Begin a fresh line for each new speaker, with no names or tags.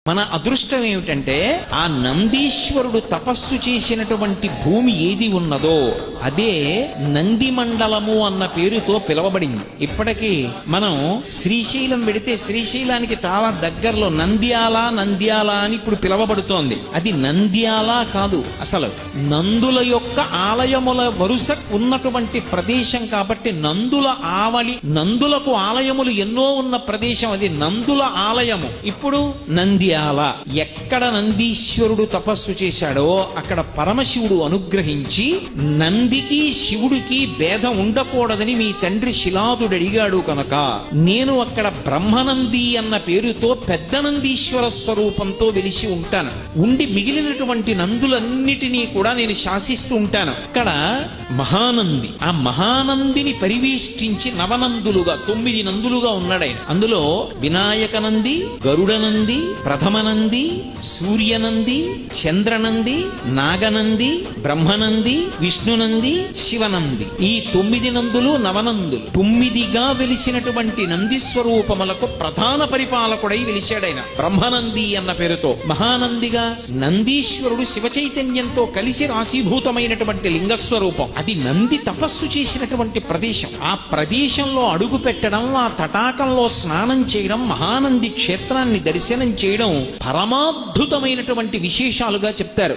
మన అదృష్టం ఏమిటంటే ఆ నందీశ్వరుడు తపస్సు చేసినటువంటి భూమి ఏది ఉన్నదో అదే నంది మండలము అన్న పేరుతో పిలువబడింది. ఇప్పటికీ మనం శ్రీశైలం వెడితే శ్రీశైలానికి చాలా దగ్గరలో నంద్యాల అని ఇప్పుడు పిలువబడుతోంది. అది నంద్యాల కాదు, అసలు నందుల యొక్క ఆలయముల వరుస ఉన్నటువంటి ప్రదేశం కాబట్టి నందుల ఆవలి, నందులకు ఆలయములు ఎన్నో ఉన్న ప్రదేశం అది నందుల ఆలయము. ఇప్పుడు నంద్యాల, ఎక్కడ నందీశ్వరుడు తపస్సు చేశాడో అక్కడ పరమశివుడు అనుగ్రహించి నందికి శివుడికి భేదం ఉండకూడదని మీ తండ్రి శిలాదుడు అడిగాడు కనుక నేను అక్కడ బ్రహ్మనంది అన్న పేరుతో పెద్ద నందీశ్వర స్వరూపంతో వెలిసి ఉంటాను. ఉండి మిగిలినటువంటి నందులన్నిటినీ కూడా నేను శాసిస్తూ ఉంటాను. అక్కడ మహానంది, ఆ మహానందిని పరివేష్టించి నవనందులుగా 9 నందులుగా ఉన్నాడాయన. అందులో వినాయక నంది, గరుడ నంది, ప్రథమనంది, సూర్యనంది, చంద్రనంది, నాగనంది, బ్రహ్మనంది, విష్ణునంది, శివనంది. ఈ 9 నందులు నవనందులు 9గా వెలిసినటువంటి నంది స్వరూపములకు ప్రధాన పరిపాలకుడై వెలిశాడైన బ్రహ్మనంది అన్న పేరుతో. మహానందిగా నందీశ్వరుడు శివ చైతన్యంతో కలిసి రాశీభూతమైనటువంటి లింగస్వరూపం. అది నంది తపస్సు చేసినటువంటి ప్రదేశం. ఆ ప్రదేశంలో అడుగు పెట్టడం, ఆ తటాకంలో స్నానం చేయడం, మహానంది క్షేత్రాన్ని దర్శనం చేయడం పరమాద్భుతమైనటువంటి విశేషాలుగా చెప్తారు.